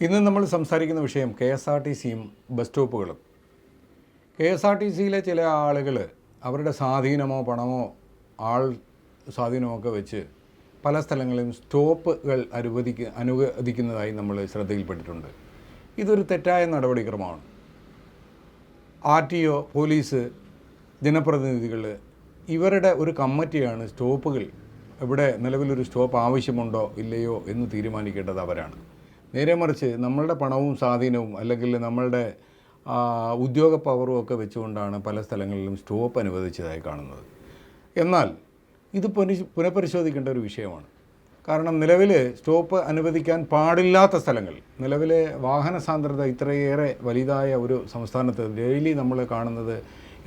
ഇന്ന് നമ്മൾ സംസാരിക്കുന്ന വിഷയം KSRTCയും ബസ് സ്റ്റോപ്പുകളും. KSRTCയിലെ ചില ആളുകൾ അവരുടെ സ്വാധീനമോ പണമോ ആൾ സ്വാധീനമൊക്കെ വെച്ച് പല സ്ഥലങ്ങളിലും സ്റ്റോപ്പുകൾ അനുവദിക്കുന്നതായി നമ്മൾ ശ്രദ്ധയിൽപ്പെട്ടിട്ടുണ്ട്. ഇതൊരു തെറ്റായ നടപടിക്രമമാണ്. RTO, പോലീസ്, ജനപ്രതിനിധികൾ ഇവരുടെ ഒരു കമ്മിറ്റിയാണ് സ്റ്റോപ്പുകൾ. ഇവിടെ നിലവിലൊരു സ്റ്റോപ്പ് ആവശ്യമുണ്ടോ ഇല്ലയോ എന്ന് തീരുമാനിക്കേണ്ടത് അവരാണ്. നേരെ മറിച്ച് നമ്മളുടെ പണവും സ്വാധീനവും അല്ലെങ്കിൽ നമ്മളുടെ ഉദ്യോഗ പവറും ഒക്കെ വെച്ചുകൊണ്ടാണ് പല സ്ഥലങ്ങളിലും സ്റ്റോപ്പ് അനുവദിച്ചതായി കാണുന്നത്. എന്നാൽ ഇത് പുനഃപരിശോധിക്കേണ്ട ഒരു വിഷയമാണ്. കാരണം നിലവിൽ സ്റ്റോപ്പ് അനുവദിക്കാൻ പാടില്ലാത്ത സ്ഥലങ്ങൾ, നിലവിലെ വാഹന സാന്ദ്രത ഇത്രയേറെ വലുതായ ഒരു സംസ്ഥാനത്ത് ഡെയിലി നമ്മൾ കാണുന്നത്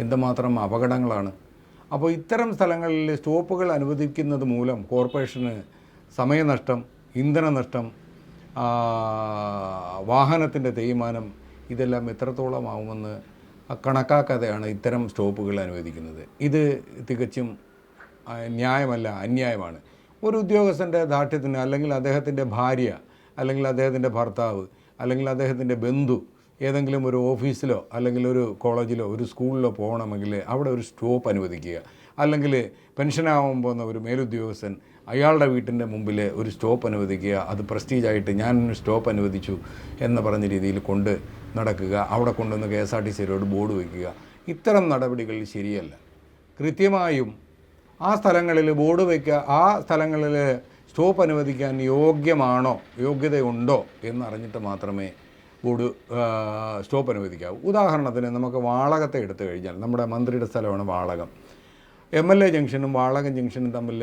എന്തുമാത്രം അപകടങ്ങളാണ്. അപ്പോൾ ഇത്തരം സ്ഥലങ്ങളിൽ സ്റ്റോപ്പുകൾ അനുവദിക്കുന്നത് മൂലം കോർപ്പറേഷന് സമയനഷ്ടം, ഇന്ധനനഷ്ടം, വാഹനത്തിൻ്റെ തേയ്മാനം ഇതെല്ലാം എത്രത്തോളം ആവുമെന്ന് കണക്കാക്കാതെയാണ് ഇത്തരം സ്റ്റോപ്പുകൾ അനുവദിക്കുന്നത്. ഇത് തികച്ചും ന്യായമല്ല, അന്യായമാണ്. ഒരു ഉദ്യോഗസ്ഥൻ്റെ ദാർഢ്യത്തിന് അല്ലെങ്കിൽ അദ്ദേഹത്തിൻ്റെ ഭാര്യ അല്ലെങ്കിൽ അദ്ദേഹത്തിൻ്റെ ഭർത്താവ് അല്ലെങ്കിൽ അദ്ദേഹത്തിൻ്റെ ബന്ധു ഏതെങ്കിലും ഒരു ഓഫീസിലോ അല്ലെങ്കിൽ ഒരു കോളേജിലോ ഒരു സ്കൂളിലോ പോകണമെങ്കിൽ അവിടെ ഒരു സ്റ്റോപ്പ് അനുവദിക്കുക. അല്ലെങ്കിൽ പെൻഷനാവാൻ പോകുന്ന ഒരു മേലുദ്യോഗസ്ഥൻ അയാളുടെ വീട്ടിൻ്റെ മുമ്പിൽ ഒരു സ്റ്റോപ്പ് അനുവദിക്കുക. അത് പ്രസ്റ്റീജായിട്ട് ഞാൻ സ്റ്റോപ്പ് അനുവദിച്ചു എന്ന് പറഞ്ഞ രീതിയിൽ കൊണ്ട് നടക്കുക. അവിടെ കൊണ്ടുവന്ന് KSRTCയിലോട് ബോർഡ് വയ്ക്കുക. ഇത്തരം നടപടികൾ ശരിയല്ല. കൃത്യമായും ആ സ്ഥലങ്ങളിൽ ബോർഡ് വയ്ക്കുക. ആ സ്ഥലങ്ങളിൽ സ്റ്റോപ്പ് അനുവദിക്കാൻ യോഗ്യതയുണ്ടോ എന്നറിഞ്ഞിട്ട് മാത്രമേ ബോർഡ് സ്റ്റോപ്പ് അനുവദിക്കാവൂ. ഉദാഹരണത്തിന് നമുക്ക് വാളകത്തെ എടുത്തു കഴിഞ്ഞാൽ, നമ്മുടെ മന്ത്രിയുടെ സ്ഥലമാണ് വാളകം. MLA ജംഗ്ഷനും വാളകം ജംഗ്ഷനും തമ്മിൽ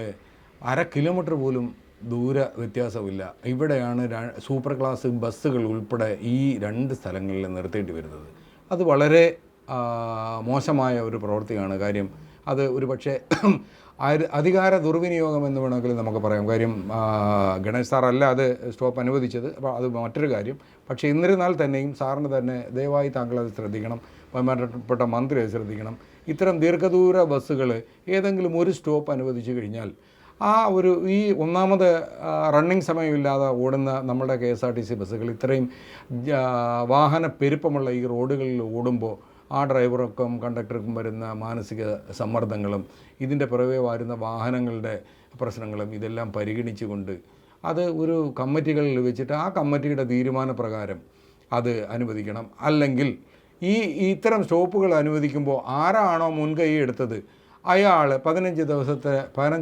1/2 കിലോമീറ്റർ പോലും ദൂര വ്യത്യാസമില്ല. ഇവിടെയാണ് സൂപ്പർ ക്ലാസ് ബസ്സുകൾ ഉൾപ്പെടെ ഈ 2 സ്ഥലങ്ങളിൽ നിർത്തേണ്ടി വരുന്നത്. അത് വളരെ മോശമായ ഒരു പ്രവൃത്തിയാണ്. കാര്യം അത് ഒരു പക്ഷേ അധികാര ദുർവിനിയോഗം എന്ന് വേണമെങ്കിൽ നമുക്ക് പറയാം. കാര്യം ഗണേഷ് സാറല്ല അത് സ്റ്റോപ്പ് അനുവദിച്ചത്, അപ്പോൾ അത് മറ്റൊരു കാര്യം. പക്ഷേ എന്നിരുന്നാൽ തന്നെയും സാറിന് തന്നെ ദയവായി താങ്കൾ അത് ശ്രദ്ധിക്കണം, ബഹുമാനപ്പെട്ട മന്ത്രി അത് ശ്രദ്ധിക്കണം. ഇത്തരം ദീർഘദൂര ബസ്സുകൾ ഏതെങ്കിലും ഒരു സ്റ്റോപ്പ് അനുവദിച്ചു കഴിഞ്ഞാൽ ഈ ഒന്നാമത് റണ്ണിങ് സമയമില്ലാതെ ഓടുന്ന നമ്മുടെ KSRTC ബസ്സുകൾ ഇത്രയും വാഹന പെരുപ്പമുള്ള ഈ റോഡുകളിൽ ഓടുമ്പോൾ ആ ഡ്രൈവർക്കും കണ്ടക്ടർക്കും വരുന്ന മാനസിക സമ്മർദ്ദങ്ങളും ഇതിൻ്റെ പിറകെ വരുന്ന വാഹനങ്ങളുടെ പ്രശ്നങ്ങളും ഇതെല്ലാം പരിഗണിച്ചുകൊണ്ട് അത് ഒരു കമ്മിറ്റികളിൽ വെച്ചിട്ട് ആ കമ്മിറ്റിയുടെ തീരുമാനപ്രകാരം അത് അനുവദിക്കണം. അല്ലെങ്കിൽ ഇത്തരം സ്റ്റോപ്പുകൾ അനുവദിക്കുമ്പോൾ ആരാണോ മുൻകൈ എടുത്തത് അയാൾ 15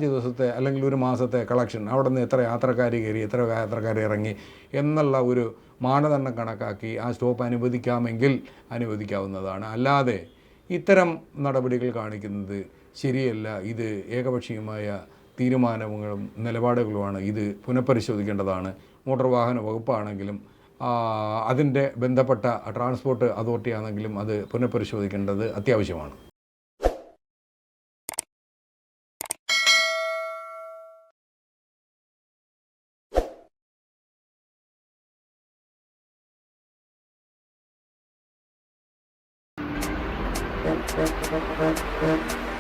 ദിവസത്തെ അല്ലെങ്കിൽ ഒരു മാസത്തെ കളക്ഷൻ, അവിടെ നിന്ന് എത്ര യാത്രക്കാർ കയറി എത്ര യാത്രക്കാർ ഇറങ്ങി എന്നുള്ള ഒരു മാനദണ്ഡം കണക്കാക്കി ആ സ്റ്റോപ്പ് അനുവദിക്കാമെങ്കിൽ അനുവദിക്കാവുന്നതാണ്. അല്ലാതെ ഇത്തരം നടപടികൾ കാണിക്കുന്നത് ശരിയല്ല. ഇത് ഏകപക്ഷീയമായ തീരുമാനങ്ങളും നിലപാടുകളുമാണ്. ഇത് പുനഃപരിശോധിക്കേണ്ടതാണ്. മോട്ടോർ വാഹന വകുപ്പാണെങ്കിലും അതിൻ്റെ ബന്ധപ്പെട്ട ട്രാൻസ്പോർട്ട് അതോറിറ്റി ആണെങ്കിലും അത് പുനഃപരിശോധിക്കേണ്ടത് അത്യാവശ്യമാണ്. Thank you.